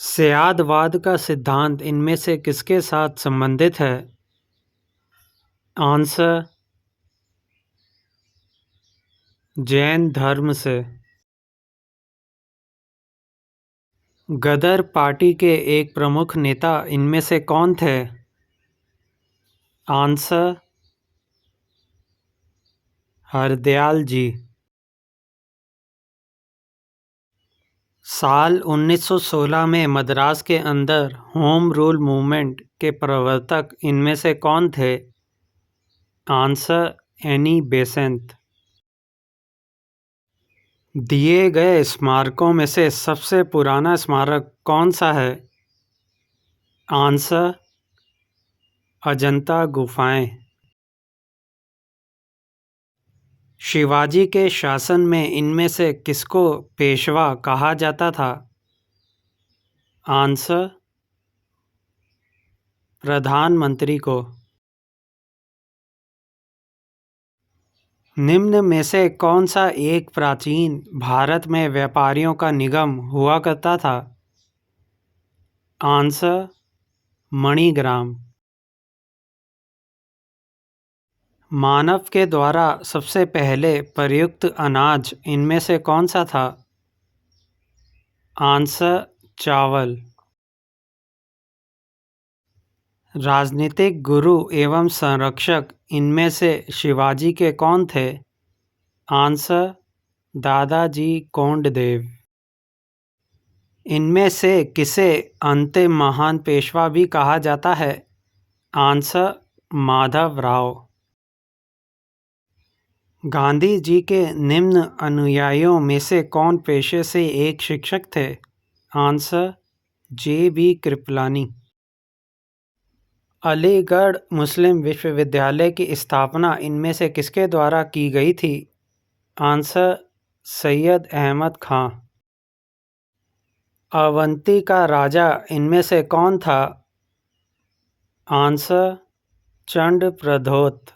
स्यादवाद का सिद्धांत इनमें से किसके साथ संबंधित है? आंसर: जैन धर्म से। गदर पार्टी के एक प्रमुख नेता इनमें से कौन थे? आंसर: हरदयाल जी। साल 1916 में मद्रास के अंदर होम रूल मूवमेंट के प्रवर्तक इनमें से कौन थे? Answer: Annie Besant. दिए गए स्मारकों में से सबसे पुराना स्मारक कौन सा है? आंसर: अजंता गुफाएं। शिवाजी के शासन में इनमें से किसको पेशवा कहा जाता था? आंसर: प्रधानमंत्री को। निम्न में से कौन सा एक प्राचीन भारत में व्यापारियों का निगम हुआ करता था? आंसर: मणिग्राम। मानव के द्वारा सबसे पहले प्रयुक्त अनाज इनमें से कौन सा था? आंसर: चावल। राजनीतिक गुरु एवं संरक्षक इनमें से शिवाजी के कौन थे? आंसर: दादाजी कोंडदेव। इनमें से किसे अंतिम महान पेशवा भी कहा जाता है? आंसर: माधव राव। गांधी जी के निम्न अनुयायियों में से कौन पेशे से एक शिक्षक थे? Answer: J B. कृपलानी। अलीगढ़ मुस्लिम विश्वविद्यालय की स्थापना इनमें से किसके द्वारा की गई थी? आंसर: सैयद अहमद खां। अवंती का राजा इनमें से कौन था? आंसर: चंड प्रद्योत।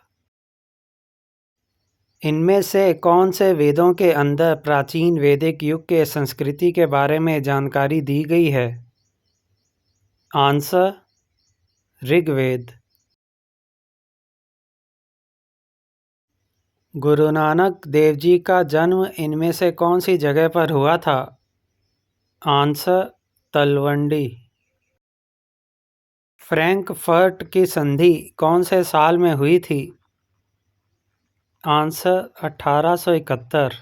इनमें से कौन से वेदों के अंदर प्राचीन वैदिक युग के संस्कृति के बारे में जानकारी दी गई है? आंसर: ऋग्वेद। गुरु नानक देव जी का जन्म इनमें से कौन सी जगह पर हुआ था? आंसर: तलवंडी। फ्रैंकफर्ट की संधि कौन से साल में हुई थी? आंसर: 1871।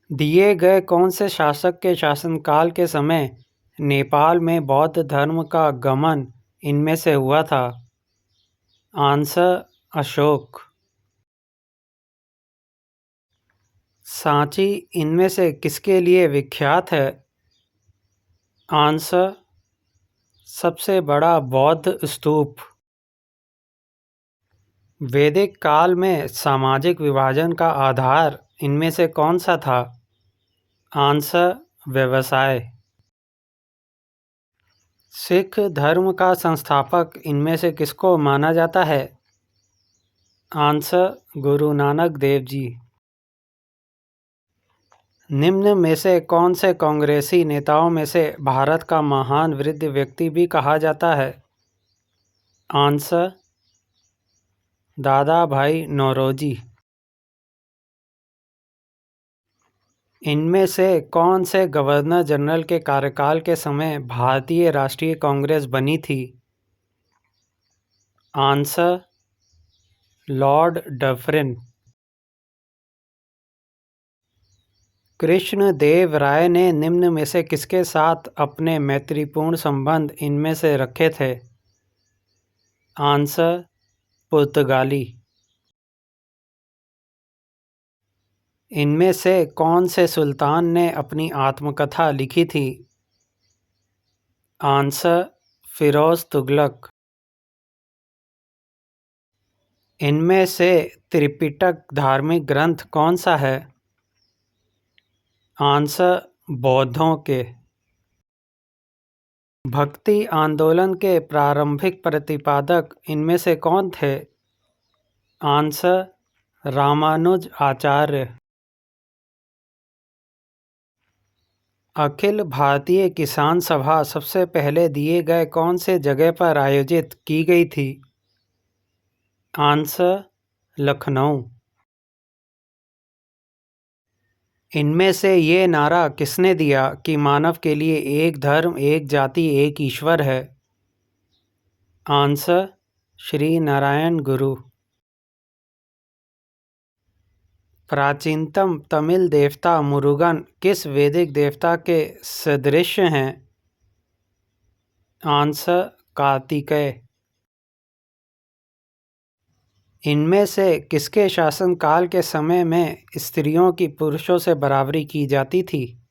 दिए गए कौन से शासक के शासनकाल के समय नेपाल में बौद्ध धर्म का गमन इनमें से हुआ था? आंसर: अशोक। सांची इनमें से किसके लिए विख्यात है? आंसर: सबसे बड़ा बौद्ध स्तूप। वैदिक काल में सामाजिक विभाजन का आधार इनमें से कौन सा था? आंसर: व्यवसाय। सिख धर्म का संस्थापक इनमें से किसको माना जाता है? आंसर: गुरु नानक देव जी। निम्न में से कौन से कांग्रेसी नेताओं में से भारत का महान वृद्ध व्यक्ति भी कहा जाता है? आंसर: दादा भाई नौरोजी। इनमें से कौन से गवर्नर जनरल के कार्यकाल के समय भारतीय राष्ट्रीय कांग्रेस बनी थी? Answer: Lord Dufferin. Krishnadeva Raya ने निम्न में से किसके साथ अपने मैत्रीपूर्ण संबंध इनमें से रखे थे? आंसर: पुर्तगाली। इनमें से कौन से सुल्तान ने अपनी आत्मकथा लिखी थी? आंसर: फिरोज तुगलक। इनमें से त्रिपिटक धार्मिक ग्रंथ कौन सा है? आंसर: बौद्धों के। भक्ति आंदोलन के प्रारंभिक प्रतिपादक इनमें से कौन थे? आंसर: रामानुज आचार्य। अखिल भारतीय किसान सभा सबसे पहले दिए गए कौन से जगह पर आयोजित की गई थी? आंसर लखनऊ। इनमें से ये नारा किसने दिया कि मानव के लिए एक धर्म, एक जाति, एक ईश्वर है? आंसर श्री नारायण गुरु। प्राचीनतम तमिल देवता मुरुगन किस वैदिक देवता के सदृश हैं? आंसर कार्तिकेय। इनमें से किसके शासनकाल के समय में स्त्रियों की पुरुषों से बराबरी की जाती थी?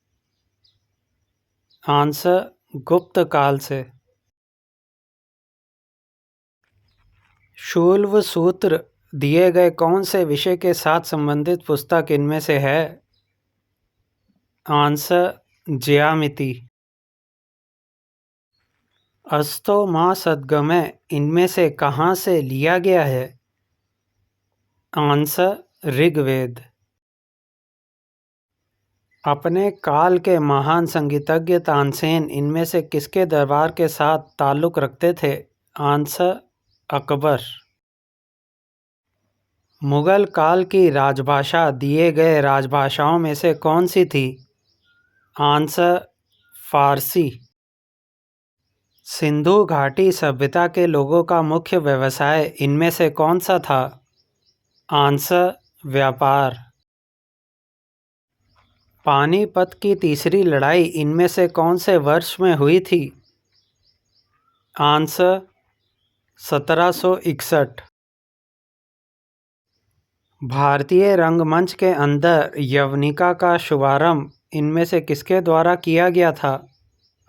आंसर गुप्त काल से। शूल्व सूत्र दिए गए कौन से विषय के साथ संबंधित पुस्तक इनमें से है? आंसर ज्यामिति। अस्तो मा सद्गमय इनमें से कहाँ से लिया गया है? आंसर ऋग्वेद। अपने काल के महान संगीतज्ञ तानसेन इनमें से किसके दरबार के साथ ताल्लुक़ रखते थे? आंसर अकबर। मुगल काल की राजभाषा दिए गए राजभाषाओं में से कौन सी थी? आंसर फारसी। सिंधु घाटी सभ्यता के लोगों का मुख्य व्यवसाय इनमें से कौन सा था? आंसर व्यापार। पानीपत की तीसरी लड़ाई इनमें से कौन से वर्ष में हुई थी? आंसर 1761। भारतीय रंगमंच के अंदर यवनिका का शुभारंभ इनमें से किसके द्वारा किया गया था?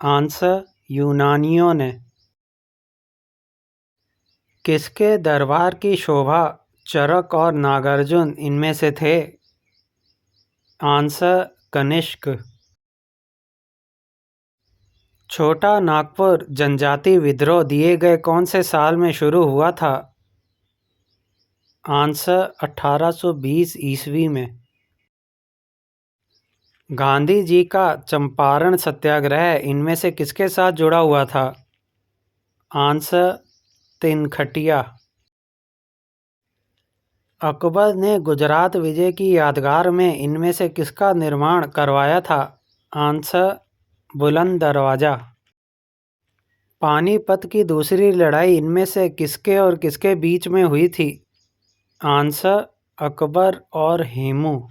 आंसर यूनानियों ने। किसके दरबार की शोभा चरक और नागार्जुन इनमें से थे? आंसर कनिष्क। छोटा नागपुर जनजाति विद्रोह दिए गए कौन से साल में शुरू हुआ था? आंसर 1820 ईस्वी में। गांधी जी का चंपारण सत्याग्रह इनमें से किसके साथ जुड़ा हुआ था? आंसर तिनखटिया। अकबर ने गुजरात विजय की यादगार में इनमें से किसका निर्माण करवाया था? आंसर बुलंद दरवाज़ा। पानीपत की दूसरी लड़ाई इनमें से किसके और किसके बीच में हुई थी? आंसर अकबर और हेमू।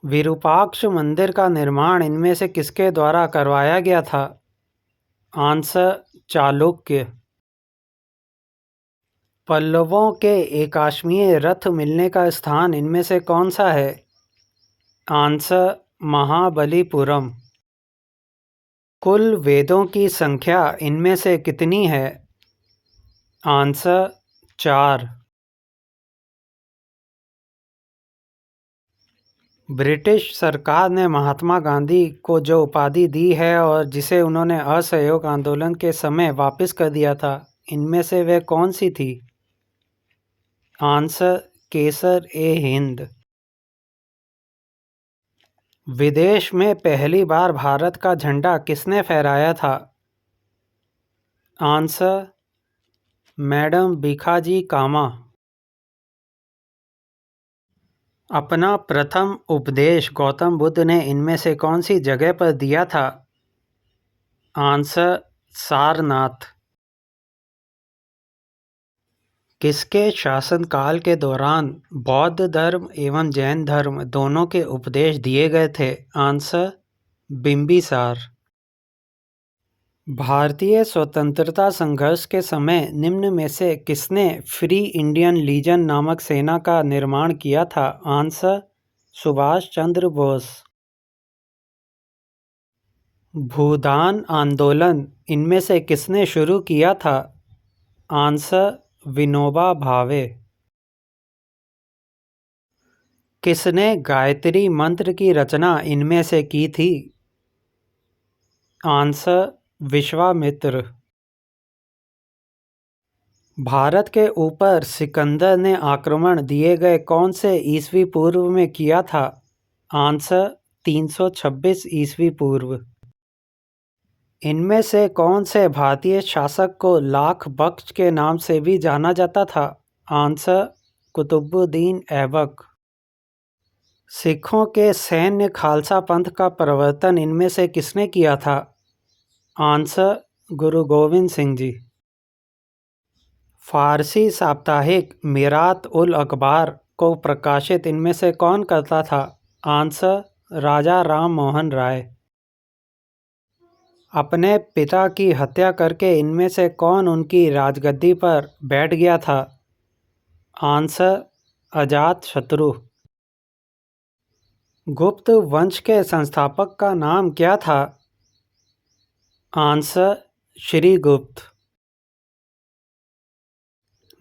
विरूपाक्ष मंदिर का निर्माण इनमें से किसके द्वारा करवाया गया था? आंसर चालुक्य। पल्लवों के एकाश्मीय रथ मिलने का स्थान इनमें से कौन सा है? आंसर महाबलीपुरम। कुल वेदों की संख्या इनमें से कितनी है? आंसर 4। ब्रिटिश सरकार ने महात्मा गांधी को जो उपाधि दी है और जिसे उन्होंने असहयोग आंदोलन के समय वापस कर दिया था, इनमें से वह कौन सी थी? आंसर केसर-ए-हिंद। विदेश में पहली बार भारत का झंडा किसने फहराया था? आंसर मैडम भीखाजी कामा। अपना प्रथम उपदेश गौतम बुद्ध ने इनमें से कौन सी जगह पर दिया था? आंसर सारनाथ। किसके शासनकाल के दौरान बौद्ध धर्म एवं जैन धर्म दोनों के उपदेश दिए गए थे? आंसर बिंबिसार। भारतीय स्वतंत्रता संघर्ष के समय निम्न में से किसने फ्री इंडियन लीजन नामक सेना का निर्माण किया था? आंसर सुभाष चंद्र बोस। भूदान आंदोलन इनमें से किसने शुरू किया था? आंसर विनोबा भावे। किसने गायत्री मंत्र की रचना इनमें से की थी? आंसर विश्वामित्र। भारत के ऊपर सिकंदर ने आक्रमण दिए गए कौन से ईस्वी पूर्व में किया था? आंसर 326 ईस्वी पूर्व। इनमें से कौन से भारतीय शासक को लाख बख्श के नाम से भी जाना जाता था? आंसर कुतुबुद्दीन ऐबक। सिखों के सैन्य खालसा पंथ का प्रवर्तन इनमें से किसने किया था? आंसर गुरु गोविंद सिंह जी। फारसी साप्ताहिक मिरात उल अखबार को प्रकाशित इनमें से कौन करता था? आंसर राजा राम मोहन राय। अपने पिता की हत्या करके इनमें से कौन उनकी राजगद्दी पर बैठ गया था? आंसर अजातशत्रु। गुप्त वंश के संस्थापक का नाम क्या था? आंसर श्रीगुप्त।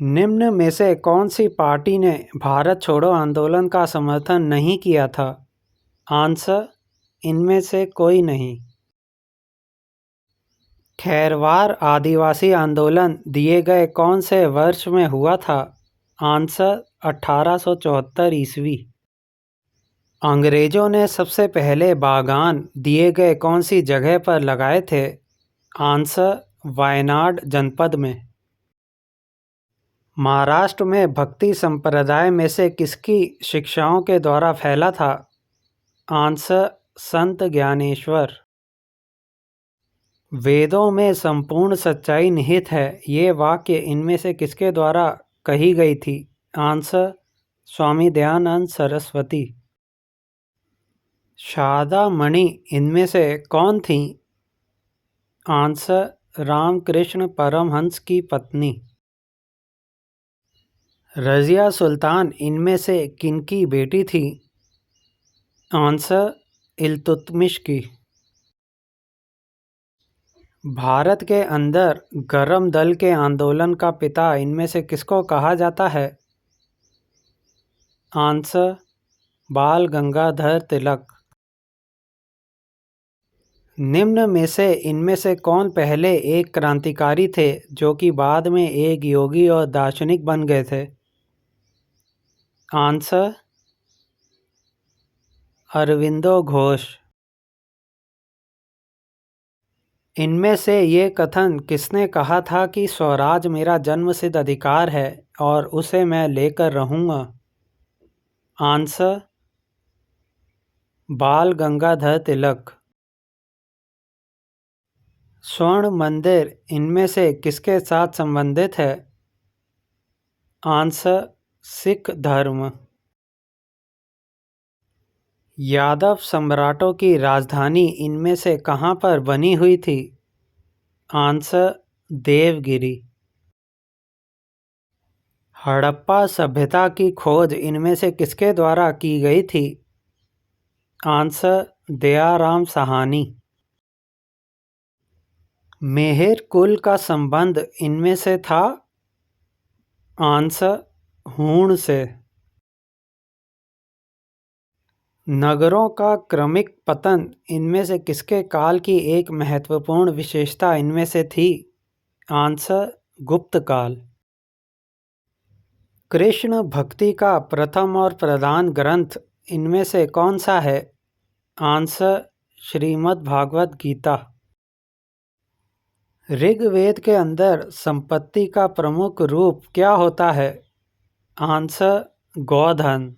निम्न में से कौन सी पार्टी ने भारत छोड़ो आंदोलन का समर्थन नहीं किया था? आंसर इनमें से कोई नहीं। खैरवार आदिवासी आंदोलन दिए गए कौन से वर्ष में हुआ था? आंसर 1874 ईस्वी। अंग्रेजों ने सबसे पहले बागान दिए गए कौन सी जगह पर लगाए थे? आंसर वायनाड जनपद में। महाराष्ट्र में भक्ति संप्रदाय में से किसकी शिक्षाओं के द्वारा फैला था? आंसर संत ज्ञानेश्वर। वेदों में संपूर्ण सच्चाई निहित है, ये वाक्य इनमें से किसके द्वारा कही गई थी? आंसर स्वामी दयानंद सरस्वती। शारदा मणि इनमें से कौन थी? आंसर रामकृष्ण परमहंस की पत्नी। रज़िया सुल्तान इनमें से किनकी बेटी थी? आंसर इल्तुतमिश की। भारत के अंदर गरम दल के आंदोलन का पिता इनमें से किसको कहा जाता है? आंसर बाल गंगाधर तिलक। निम्न में से इनमें से कौन पहले एक क्रांतिकारी थे जो कि बाद में एक योगी और दार्शनिक बन गए थे? आंसर अरविंदो घोष। इनमें से ये कथन किसने कहा था कि स्वराज मेरा जन्मसिद्ध अधिकार है और उसे मैं लेकर रहूँगा? आंसर बाल गंगाधर तिलक। स्वर्ण मंदिर इनमें से किसके साथ संबंधित है? आंसर सिख धर्म। यादव सम्राटों की राजधानी इनमें से कहाँ पर बनी हुई थी? आंसर देवगिरी। हड़प्पा सभ्यता की खोज इनमें से किसके द्वारा की गई थी? आंसर दयाराम साहनी। मेहर कुल का संबंध इनमें से था? आंसर हूण से। नगरों का क्रमिक पतन इनमें से किसके काल की एक महत्वपूर्ण विशेषता इनमें से थी? आंसर गुप्त काल। कृष्ण भक्ति का प्रथम और प्रधान ग्रंथ इनमें से कौन सा है? आंसर श्रीमद् भागवत गीता। ऋग्वेद के अंदर संपत्ति का प्रमुख रूप क्या होता है? आंसर गोधन।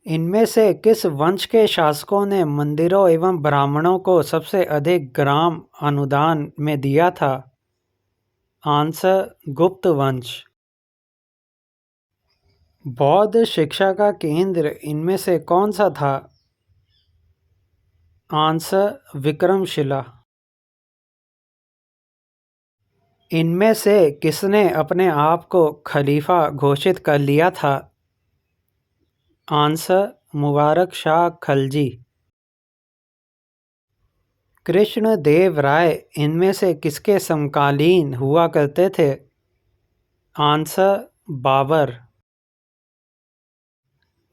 इनमें से किस वंश के शासकों ने मंदिरों एवं ब्राह्मणों को सबसे अधिक ग्राम अनुदान में दिया था? आंसर गुप्त वंश। बौद्ध शिक्षा का केंद्र इनमें से कौन सा था? आंसर विक्रमशिला। इनमें से किसने अपने आप को खलीफा घोषित कर लिया था? आंसर मुबारक शाह खलजी। कृष्ण देव राय इनमें से किसके समकालीन हुआ करते थे? आंसर बाबर।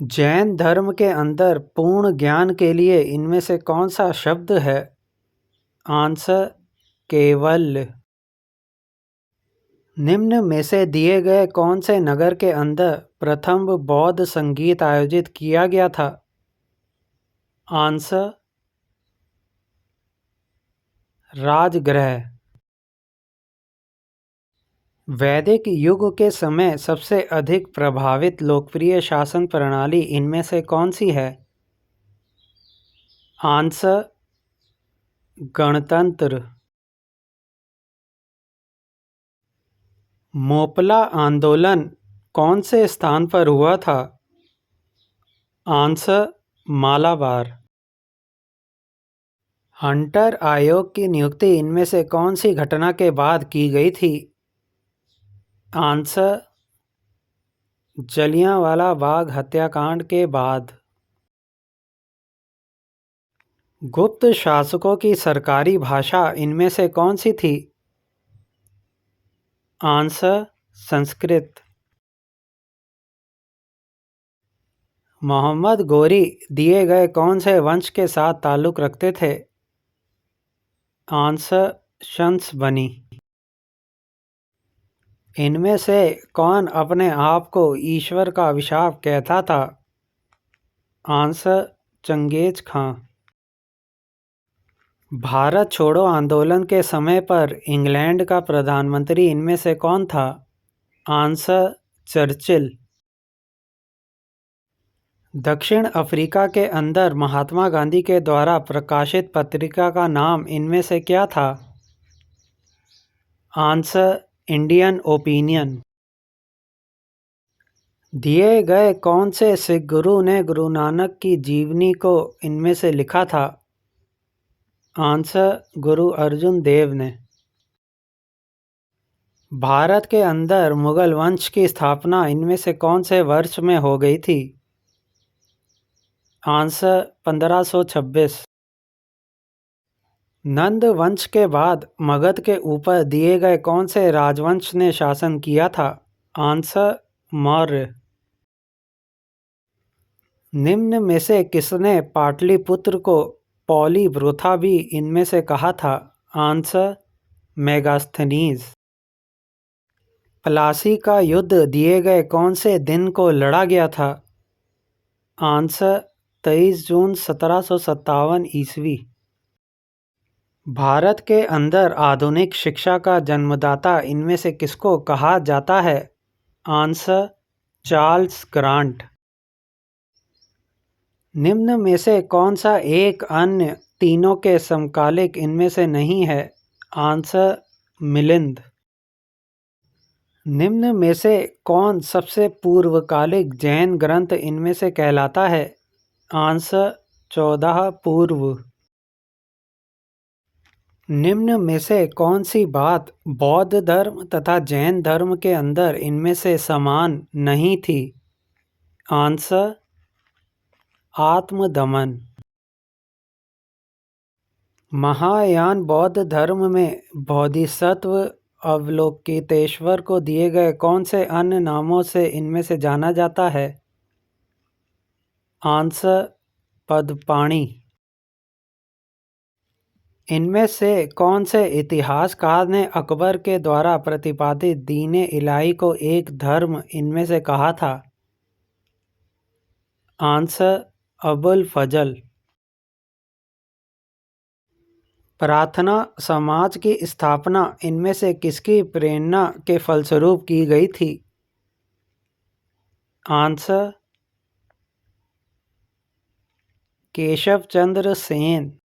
जैन धर्म के अंदर पूर्ण ज्ञान के लिए इनमें से कौन सा शब्द है? आंसर केवल्य। निम्न में से दिए गए कौन से नगर के अंदर प्रथम बौद्ध संगीत आयोजित किया गया था? आंसर राजगृह। वैदिक युग के समय सबसे अधिक प्रभावित लोकप्रिय शासन प्रणाली इनमें से कौन सी है? आंसर गणतंत्र। मोपला आंदोलन कौन से स्थान पर हुआ था? आंसर मालाबार। हंटर आयोग की नियुक्ति इनमें से कौन सी घटना के बाद की गई थी? आंसर जलियांवाला बाग हत्याकांड के बाद। गुप्त शासकों की सरकारी भाषा इनमें से कौन सी थी? आंसर संस्कृत। मोहम्मद गोरी दिए गए कौन से वंश के साथ ताल्लुक़ रखते थे? आंसर शंस बनी। इनमें से कौन अपने आप को ईश्वर का अभिशाप कहता था? आंसर चंगेज खां। भारत छोड़ो आंदोलन के समय पर इंग्लैंड का प्रधानमंत्री इनमें से कौन था? Answer Churchill. दक्षिण अफ्रीका के अंदर महात्मा गांधी के द्वारा प्रकाशित पत्रिका का नाम इनमें से क्या था? Answer Indian opinion. दिए गए कौन से सिख गुरु ने गुरु नानक की जीवनी को इनमें से लिखा था? आंसर गुरु अर्जुन देव ने। भारत के अंदर मुगल वंश की स्थापना इनमें से कौन से वर्ष में हो गई थी? आंसर 1526। नंद वंश के बाद मगध के ऊपर दिए गए कौन से राजवंश ने शासन किया था? आंसर मौर्य। निम्न में से किसने पाटलिपुत्र को पॉलीवृथा भी इनमें से कहा था? आंसर मेगास्थनीज। प्लासी का युद्ध दिए गए कौन से दिन को लड़ा गया था? आंसर 23 जून 1757 ईस्वी। भारत के अंदर आधुनिक शिक्षा का जन्मदाता इनमें से किसको कहा जाता है? Answer Charles grant. निम्न में से कौन सा एक अन्य तीनों के समकालिक इनमें से नहीं है? आंसर मिलिंद। निम्न में से कौन सबसे पूर्वकालिक जैन ग्रंथ इनमें से कहलाता है? आंसर 14 पूर्व। निम्न में से कौन सी बात बौद्ध धर्म तथा जैन धर्म के अंदर इनमें से समान नहीं थी? आंसर आत्मदमन। महायान बौद्ध धर्म में बोधिसत्व अवलोकितेश्वर को दिए गए कौन से अन्य नामों से इनमें से जाना जाता है? आंसर पदपाणि। इनमें से कौन से इतिहासकार ने अकबर के द्वारा प्रतिपादित दीन-ए इलाही को एक धर्म इनमें से कहा था? आंसर अबुल फजल। प्रार्थना समाज की स्थापना इनमें से किसकी प्रेरणा के फलस्वरूप की गई थी? आंसर केशव चंद्र सेन।